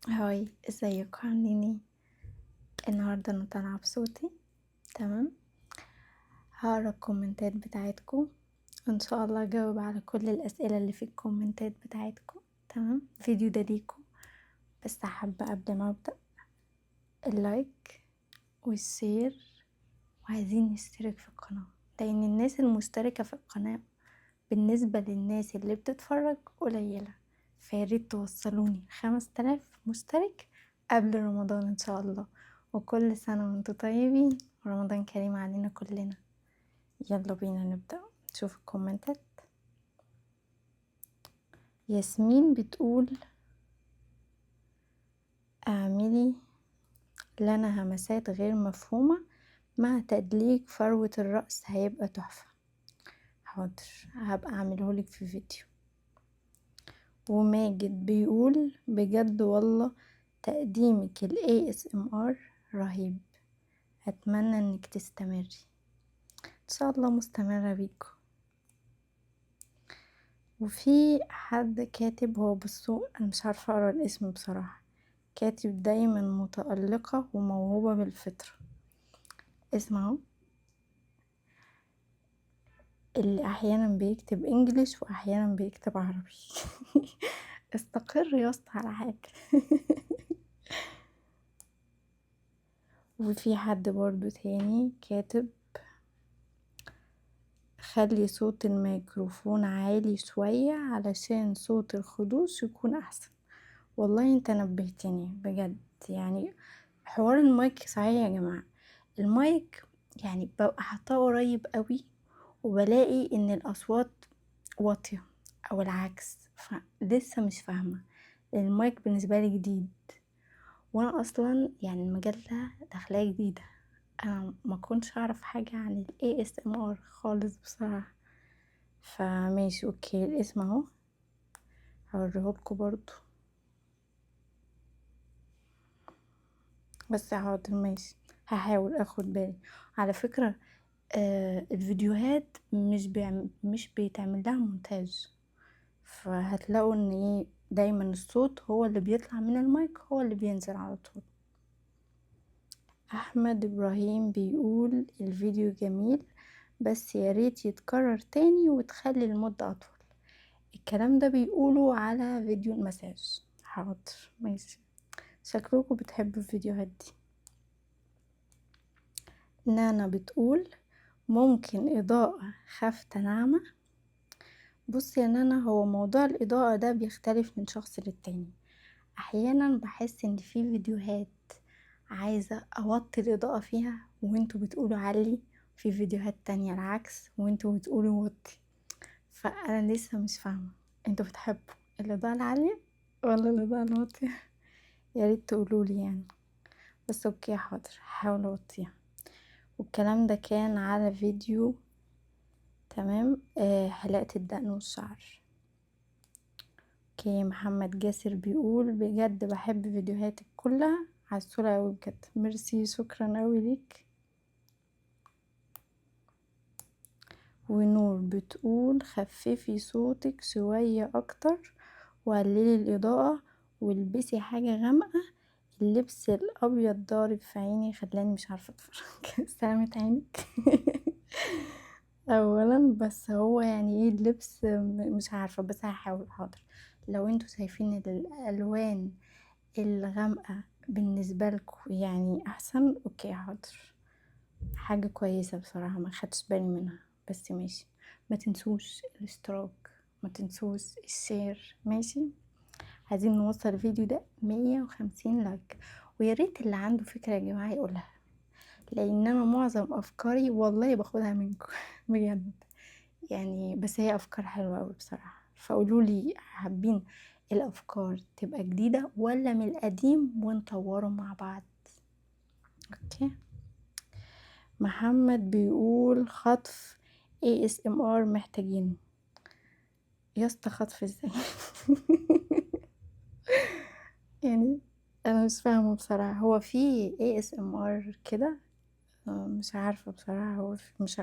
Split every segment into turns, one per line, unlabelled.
هاي، ازيكم عاملين ايه؟ النهارده انا طالعه بصوتي. تمام. هقرا الكومنتات بتاعتكم وان شاء الله اجاوب على كل الاسئله اللي في الكومنتات بتاعتكم. تمام، فيديو ده ليكم. بس حابه قبل ما ابدا اللايك والشير، وعايزين نشترك في القناه، لان الناس المشتركه في القناه بالنسبه للناس اللي بتتفرج قليله، فياريت توصلوني 5000 مشترك قبل رمضان ان شاء الله. وكل سنة وانتم طيبين، رمضان كريم علينا كلنا. يلا بينا نبدأ نشوف الكومنتات. ياسمين بتقول اعملي لنا همسات غير مفهومة مع تدليك فروة الرأس، هيبقى تحفة. حاضر، هبقى اعملهولك في فيديو. وماجد بيقول بجد والله تقديمك ال ASMR رهيب، اتمنى انك تستمري. ان شاء الله مستمرة بيكم. وفي حد كاتب، هو بصوا انا مش عارفة اقرا الاسم بصراحة، كاتب دايما متألقة وموهوبة بالفطرة. اسمعوا، اللي احيانا بيكتب انجليش واحيانا بيكتب عربي. استقر يا اسطى على حاجة. وفي حد برضو تاني كاتب خلي صوت الميكروفون عالي شوية علشان صوت الخدوش يكون احسن. والله انت نبهتني بجد، يعني حوار المايك صحيح يا جماعة. المايك يعني ببقى حاطاه قريب قوي وبلاقي ان الاصوات واطية او العكس، فلسه مش فاهمة. المايك بالنسبة لي جديد، وانا اصلا يعني المجال ده داخلاه جديدة. انا ما كنتش اعرف حاجة عن ال ASMR خالص بصراحة. فماشي اوكي، الاسم اهو هوريهولكوا برضو، بس حاضر ماشي، هحاول اخد بالي. على فكرة الفيديوهات مش بيتعمل لها مونتاج، فهتلاقوا ان ايه دايما الصوت هو اللي بيطلع من المايك هو اللي بينزل على طول. احمد ابراهيم بيقول الفيديو جميل، بس ياريت يتكرر تاني وتخلي المدة اطول. الكلام ده بيقولوا على فيديو المساج. حاضر ماشي، شكلكم بتحبوا الفيديوهات دي. نانا بتقول ممكن اضاءة خافتة ناعمة. بص يا نانا، هو موضوع الإضاءة ده بيختلف من شخص للتاني. أحيانا بحس إن في فيديوهات عايزة أوطي الإضاءة فيها وانتوا بتقولوا علي، في فيديوهات تانية العكس وانتوا بتقولوا وطي. فأنا لسه مش فاهمة، انتوا بتحبوا الإضاءة العالية ولا الإضاءة الواطية؟ ياريت تقولولي يعني. بس اوكي حاضر، هحاول أوطيها. والكلام ده كان على فيديو تمام حلاقة الدقن والشعر. اوكي، محمد جاسر بيقول بجد بحب فيديوهاتك كلها عسولة اوي بجد. ميرسي، شكرا اوي ليك. ونور بتقول خففي صوتك شوية اكتر وقللي الاضاءة والبسي حاجة غامقة. اللبس الابيض ضارب في عيني خلاني مش عارفة اتفرج. سلامة عينك. اولا بس هو يعني ايه اللبس مش عارفة، بس هحاول. حاضر، لو انتوا شايفين الالوان الغامقة بالنسبة لكم يعني احسن، اوكي حاضر. حاجة كويسة بصراحة ما خدتش بالي منها، بس ماشي. ما تنسوش الاشتراك، ما تنسوش الشير، ماشي. عايزين نوصل الفيديو ده 150 لايك. وياريت اللي عنده فكرة يا جماعة يقولها، لان انا معظم افكاري والله باخدها منكم. بجد يعني، بس هي افكار حلوة اوي بصراحة. فقولولي حابين الافكار تبقى جديدة ولا من القديم ونطوره مع بعض. اوكي. محمد بيقول خطف ASMR محتاجينه. يا اسطى خطف ازاي؟ يعني انا مش فاهمه بصراحه، هو في ASMR كده مش عارفه بصراحه. هو مش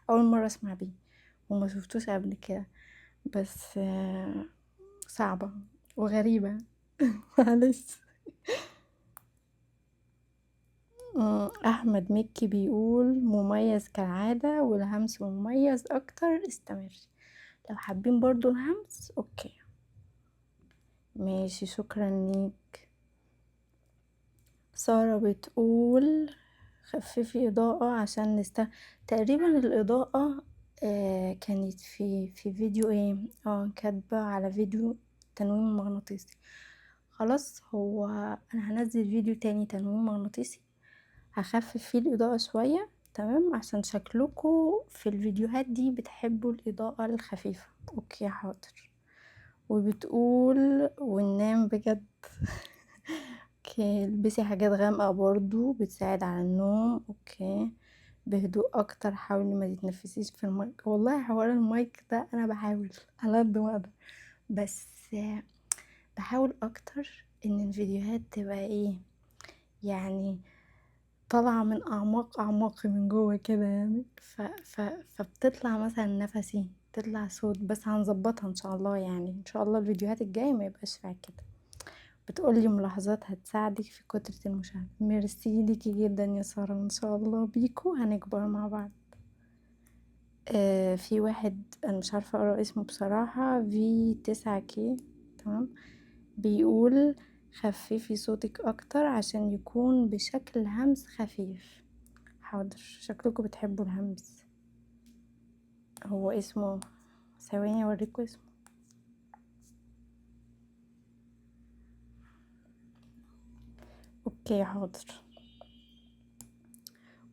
اول مره اسمع بيه وما شفتوش قبل كده، بس صعبه وغريبه. معلش. احمد مكي بيقول مميز كالعادة، والهمس مميز اكتر، استمر. لو حابين برضو الهمس اوكي ماشي، شكرا ليك. سارة بتقول خففي إضاءة عشان تقريبا الإضاءة كانت في فيديو ايه، كاتبة على فيديو تنويم مغناطيسي. خلاص، هو انا هنزل فيديو تاني تنويم مغناطيسي، هخفف فيه الإضاءة شوية، تمام، عشان شكلكوا في الفيديوهات دي بتحبوا الإضاءة الخفيفة. اوكي حاضر. وبتقول وننام بجد. اوكي، البسي حاجات غامقة برضو بتساعد على النوم. اوكي، بهدوء اكتر، حاولي ما تتنفسيش في المايك. والله حوار المايك ده انا بحاول على قد ما اقدر، بس بحاول اكتر ان الفيديوهات تبقى ايه يعني، طالعة من اعماقي من جوه كده يعني، فبتطلع مثلا نفسي، تطلع صوت، بس هنظبطها ان شاء الله يعني، ان شاء الله الفيديوهات الجاية ما يبقاش فيها كده. بتقولي ملاحظات هتساعدك في كترة المشاهدة. ميرسي ليكي جدا يا سارة، وان شاء الله بيكو هنكبر مع بعض. في واحد انا مش عارفة اقرا اسمه بصراحة، V9K، تمام، بيقول خففي صوتك اكتر عشان يكون بشكل همس خفيف. حاضر، شكلكم بتحبوا الهمس. هو اسمه، ثواني اوريكم اسمه. اوكي حاضر.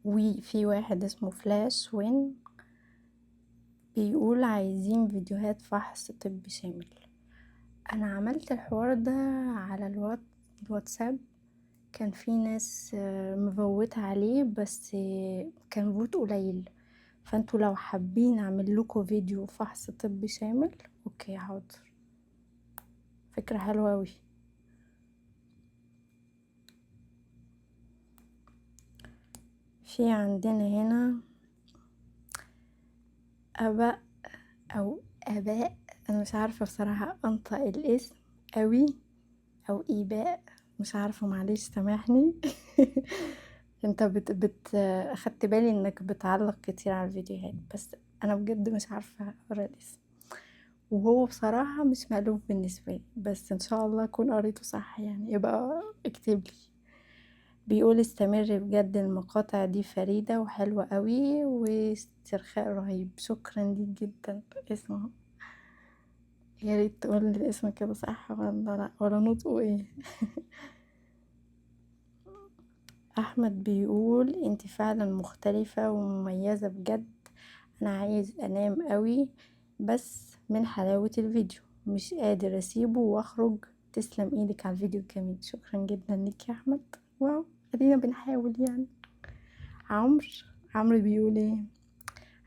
وفي واحد اسمه فلاش وين بيقول عايزين فيديوهات فحص طبي شامل. انا عملت الحوار ده على الواتساب، كان في ناس مفوتة عليه، بس كان فوت قليل، فانتوا لو حابين اعمل لكم فيديو فحص طبي شامل اوكي حاضر، فكرة حلوة اوي. في عندنا هنا اباء او اباء، انا مش عارفة بصراحة انطق الاسم اوي، او ايباء، مش عارفة، معلش سامحني. انت اخدت بالي انك بتعلق كتير على الفيديوهات، بس انا بجد مش عارفة اقرا الاسم، وهو بصراحة مش مألوف بالنسبة لي، بس ان شاء الله اكون قريته صح يعني، يبقى اكتب لي. بيقول استمر بجد، المقاطع دي فريدة وحلوة قوي واسترخاء رهيب. شكرا ليك جدا. اسمه، يا ريت تقول لي الاسم كده صح ولا لا، ولا نطقه ايه. احمد بيقول انت فعلا مختلفة ومميزة بجد، انا عايز انام قوي بس من حلاوة الفيديو مش قادر اسيبه واخرج. تسلم ايدك على الفيديو الجميل. شكرا جدا لك يا احمد. واو، ادينا بنحاول يعني. عمرو بيقول ايه،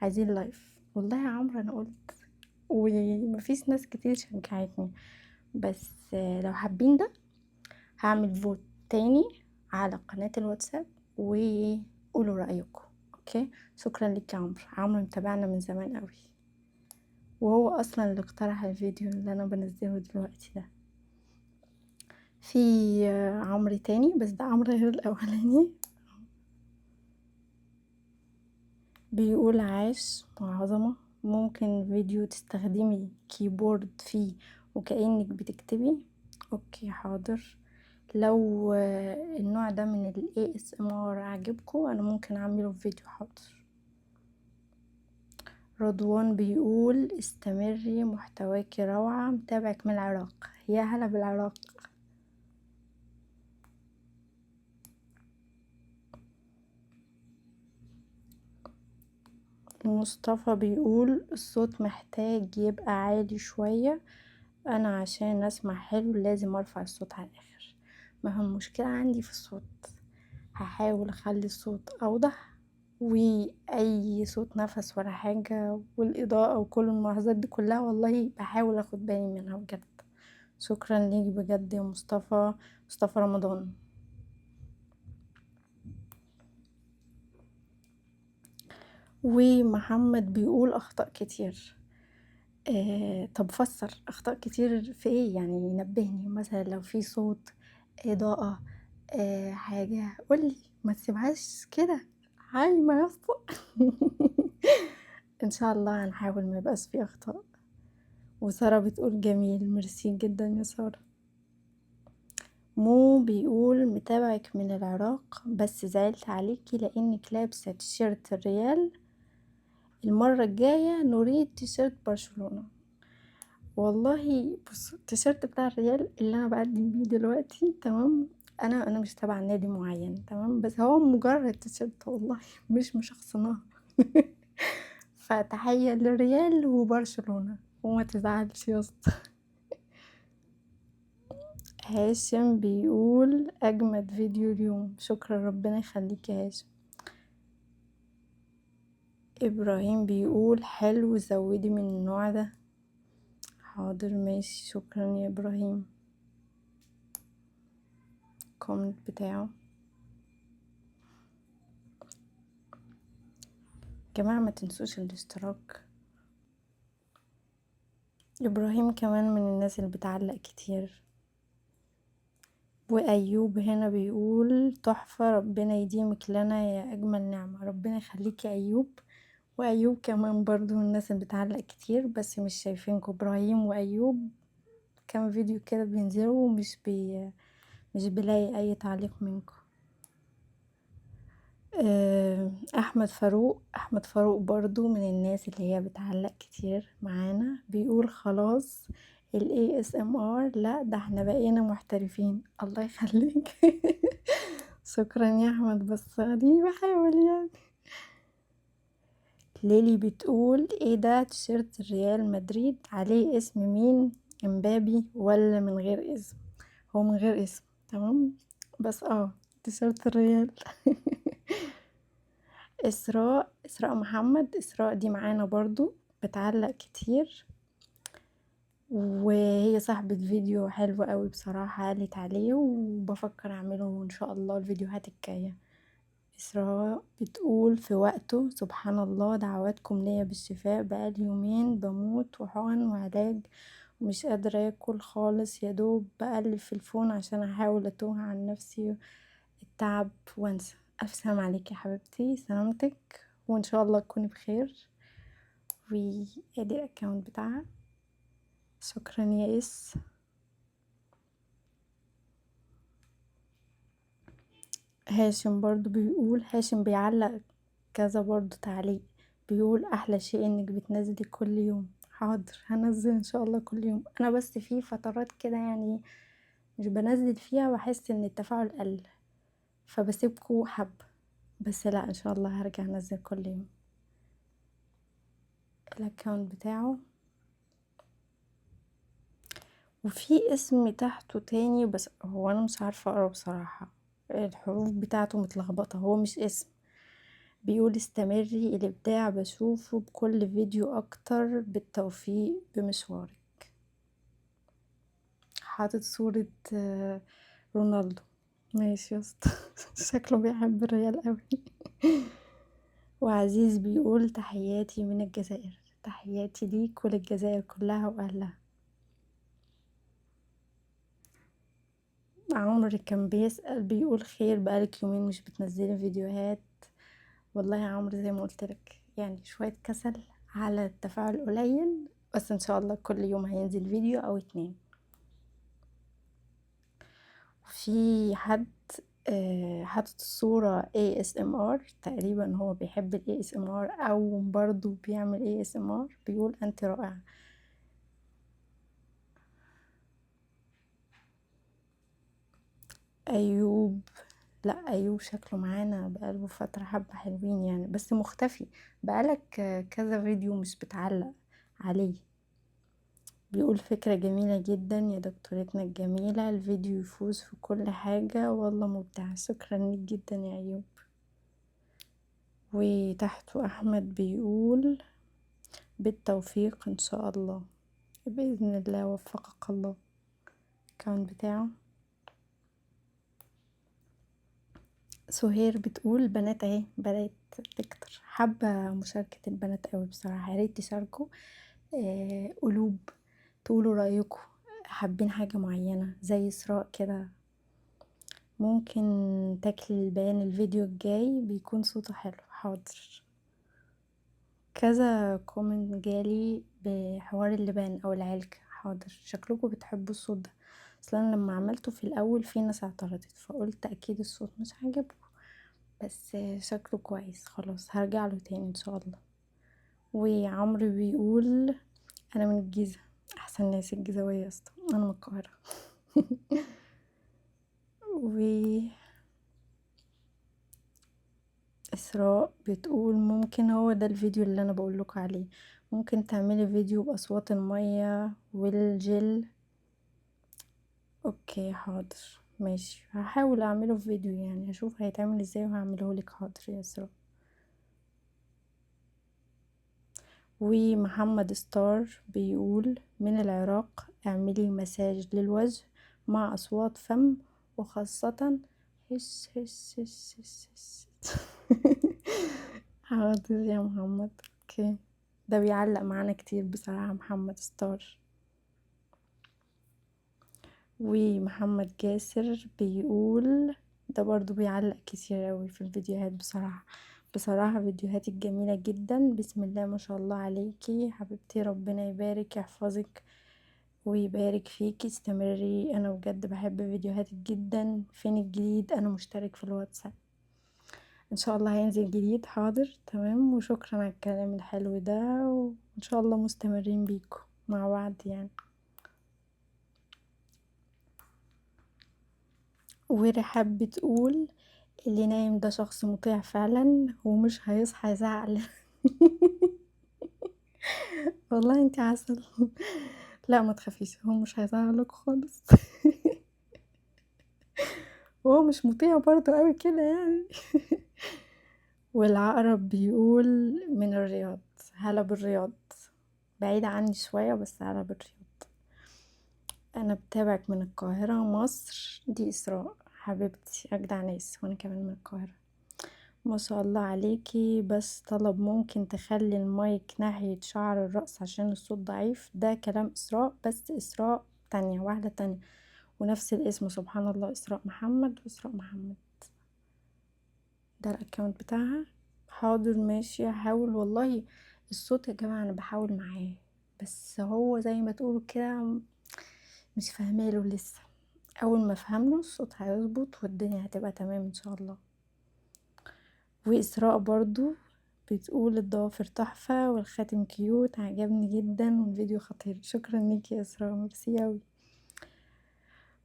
عايزين لايف. والله يا عمرو انا قلت، ومفيش ناس كتير شجعتني، بس لو حابين ده هعمل فوت تاني على قناة الواتساب وقولوا رأيكم. اوكي، شكرا لك يا عمرو متابعنا من زمان قوي، وهو اصلا اللي اقترح الفيديو اللي انا بنزله دلوقتي ده. في عمرو تاني، بس ده عمرو غير الاولاني، بيقول عاش وعظمة، ممكن فيديو تستخدمي كيبورد فيه وكأنك بتكتبي. اوكي حاضر. لو النوع ده من ال ASMR عجبكم انا ممكن اعمله في فيديو. حاضر. رضوان بيقول استمري، محتواكي روعة، متابعك من العراق. يا هلا بالعراق. مصطفى بيقول الصوت محتاج يبقى عالي شوية، انا عشان اسمع حلو لازم ارفع الصوت على الاخر. ما هو المشكلة عندي في الصوت، هحاول اخلي الصوت اوضح، واي صوت نفس ولا حاجة والاضاءة وكل الملاحظات دي كلها والله بحاول اخد بالي منها بجد. شكرا ليك بجد يا مصطفى رمضان. ومحمد بيقول اخطاء كتير. طب فسر اخطاء كتير في ايه يعني، نبهني مثلا لو في صوت اضاءة، حاجة قولي، ما تسيبهاش كده عايمة يا اسطى. ان شاء الله هنحاول ما يبقاش فيه اخطاء. وسارة بتقول جميل، ميرسي جدا يا سارة. مو بيقول متابعك من العراق، بس زعلت عليكي لانك لابسة تيشيرت الريال، المرة الجاية نريد تيشيرت برشلونة. والله بص، التيشيرت بتاع الريال اللي انا بقدم بيه دلوقتي تمام، انا مش تبع نادي معين تمام، بس هو مجرد تيشيرت والله، مش مشخصناه. فتحية للريال وبرشلونة، وما تزعلش يا اسطى. هاشم بيقول اجمد فيديو اليوم، شكرا ربنا يخليك يا هاشم. ابراهيم بيقول حلو، زودي من النوع ده. حاضر ماشي، شكرا يا ابراهيم. الكومنت بتاعه جماعة ما تنسوش الاشتراك. ابراهيم كمان من الناس اللي بتعلق كتير. وايوب هنا بيقول تحفة، ربنا يديمك لنا يا اجمل نعمة. ربنا يخليك يا ايوب. وايوب كمان برضو من الناس اللي بتعلق كتير، بس مش شايفينكم. ابراهيم وايوب كام فيديو كده بينزلوا مش بلاقي اي تعليق منكم. احمد فاروق برضو من الناس اللي هي بتعلق كتير معانا، بيقول خلاص ال ASMR لا ده احنا بقينا محترفين. الله يخليك. شكرا يا احمد، بس دي بحاول يعني. ليلي بتقول ايه ده، تيشيرت ريال مدريد عليه اسم مين، امبابي ولا من غير اسم؟ هو من غير اسم تمام، بس تيشيرت الريال. اسراء محمد، اسراء دي معانا برضو بتعلق كتير، وهي صاحبة فيديو حلو قوي بصراحة، قالت عليه وبفكر اعمله ان شاء الله الفيديوهات الجاية. اسراء بتقول في وقته سبحان الله، دعواتكم ليا بالشفاء، بقالي يومين بموت وحقن وعلاج ومش قادرة اكل خالص، يا دوب بقلب في الفون عشان احاول اتوه عن نفسي التعب وانسى. الف سلام عليك يا حبيبتي، سلامتك وان شاء الله تكوني بخير. وادي الاكونت بتاعها. شكرا يا هاشم برضو بيقول، هاشم بيعلق كذا برضو تعليق، بيقول احلى شيء انك بتنزلي كل يوم. حاضر هنزل ان شاء الله كل يوم، انا بس في فترات كده يعني مش بنزل فيها، بحس ان التفاعل قل فبسيبكوا حبة، بس لا ان شاء الله هرجع انزل كل يوم. الاكونت بتاعه وفي اسم تحته تاني، بس هو انا مش عارفة اقرا بصراحة، الحروف بتاعته متلخبطة، هو مش اسم. بيقول استمري، الابداع بشوفه بكل فيديو اكتر، بالتوفيق بمشوارك. حاطط صورة رونالدو. ماشي يا اسطى. شكله بيحب الريال قوي. وعزيز بيقول تحياتي من الجزائر، تحياتي ليك وللجزائر كلها واهلها. عمرو كان بيسأل بيقول خير، بقالك يومين مش بتنزلي فيديوهات. والله يا عمرو زي ما قلت لك يعني شوية كسل على التفاعل قليل، بس ان شاء الله كل يوم هينزل فيديو او 2. وفي حد حاطط صورة ASMR، تقريبا هو بيحب ال ASMR او برضو بيعمل ASMR، بيقول انت رائعة. ايوب، لا ايوب شكله معانا بقاله فترة حبة حلوين يعني، بس مختفي بقالك كذا فيديو مش بتعلق عليه. بيقول فكرة جميلة جدا يا دكتورتنا الجميلة، الفيديو يفوز في كل حاجة والله مبدع. شكرا ليك جدا يا ايوب. وتحته احمد بيقول بالتوفيق ان شاء الله، بإذن الله وفقك الله. الأكونت بتاعه. سهير بتقول بنات اهي بدأت تكتر، حابة مشاركة البنات قوي بصراحة، ياريت تشاركوا قلوب، تقولوا رأيكم، حابين حاجة معينة زي إسراء كده، ممكن تاكلي البيان الفيديو الجاي بيكون صوته حلو. حاضر. كذا كومنت جالي بحوار اللبان او العلك. حاضر، شكلكم بتحبوا الصوت ده. اصلا لما عملته في الاول في ناس اعترضت، فقلت اكيد الصوت مش عاجبكم، بس شكله كويس. خلاص هرجع له تاني ان شاء الله. وعمرو بيقول انا من الجيزه. احسن ناس الجيزاويه اصلا، انا من القاهره. و اسراء بتقول ممكن هو ده الفيديو اللي انا بقولك عليه، ممكن تعملي فيديو باصوات المية والجل. اوكي حاضر ماشي، هحاول اعمله في فيديو، يعني هشوف هيتعمل ازاي وهعمله لك. حاضر يا اسراء. ومحمد ستار بيقول من العراق اعملي مساج للوجه مع اصوات فم، وخاصة هس هس هس هس هس. حاضر يا محمد. اوكي، ده بيعلق معانا كتير بصراحة محمد ستار. ومحمد جاسر بيقول ده برضو بيعلق كتير اوي في الفيديوهات بصراحة. بصراحة فيديوهاتك جميلة جدا، بسم الله ما شاء الله عليكي حبيبتي، ربنا يبارك يحفظك ويبارك فيكي، استمري. انا بجد بحب فيديوهاتك جدا. فين الجديد؟ انا مشترك في الواتساب، ان شاء الله هينزل جديد. حاضر تمام، وشكرا على الكلام الحلو ده، وان شاء الله مستمرين بيكم مع بعض يعني. ورحاب بتقول اللي نايم ده شخص مطيع فعلا ومش هيصحى يزعل. والله انت عسل. لا ما تخافيش، هو مش هيزعلك خالص. وهو مش مطيع برضه قوي كده يعني. والعقرب بيقول من الرياض. هلا بالرياض، بعيدة عني شوية بس هلا بالرياض. انا بتابعك من القاهرة مصر. دي اسراء حبيبتي، اجدع ناس، وانا كمان من القاهرة. ما شاء الله عليكي، بس طلب ممكن تخلي المايك ناحية شعر الرأس عشان الصوت ضعيف. ده كلام اسراء، بس اسراء تانية، واحدة تانية ونفس الاسم، سبحان الله، اسراء محمد واسراء محمد، ده الاكونت بتاعها. حاضر ماشي، هحاول والله. الصوت يا جماعة انا بحاول معاه، بس هو زي ما تقولوا كده مش فاهماله لسه. اول ما افهمله الصوت هيظبط والدنيا هتبقى تمام ان شاء الله. واسراء برضو بتقول الضوافر تحفة والخاتم كيوت، عجبني جدا والفيديو خطير. شكرا ليكي يا اسراء، ميرسي اوي.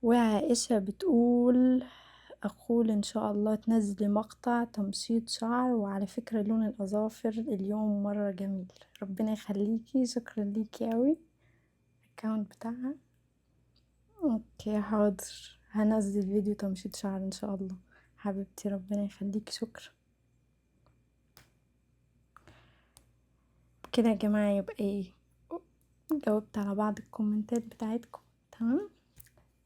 وعائشة بتقول اقول ان شاء الله تنزلي مقطع تمشيط شعر، وعلى فكرة لون الاظافر اليوم مرة جميل. ربنا يخليكي، شكرا ليكي اوي. الاكونت بتاعها اوكي حاضر، هنزل فيديو تمشيط شعر ان شاء الله. حبيبتي ربنا يخليكي، شكرا. كده يا جماعة يبقى ايه، جاوبت على بعض الكومنتات بتاعتكم. تمام،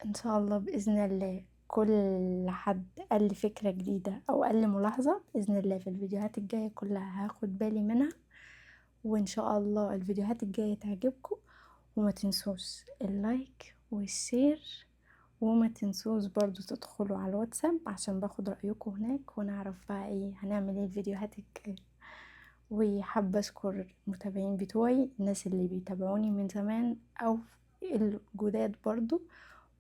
ان شاء الله باذن الله كل حد قال لي فكرة جديدة او قال لي ملاحظة، باذن الله في الفيديوهات الجاية كلها هاخد بالي منها، وان شاء الله الفيديوهات الجاية تعجبكم. وما تنسوش اللايك والشير، وما تنسوش برضو تدخلوا على الواتساب عشان باخد رأيكم هناك ونعرف بقى ايه هنعمل ايه الفيديوهات الجاية. وحابة اشكر المتابعين بتوعي، الناس اللي بيتابعوني من زمان او الجداد برضو،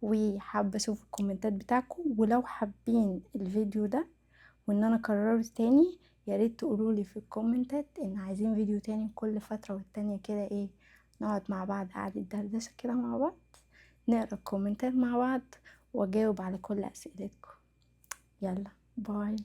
وحابة اشوف الكومنتات بتاعكم. ولو حابين الفيديو ده وان انا اكرره تاني، ياريت تقولولي في الكومنتات ان عايزين فيديو تاني كل فترة والتانية كده، ايه نقعد مع بعض قعدة دردشة كده مع بعض، نقرا الكومنتات مع بعض واجاوب على كل اسئلتكم. يلا باي.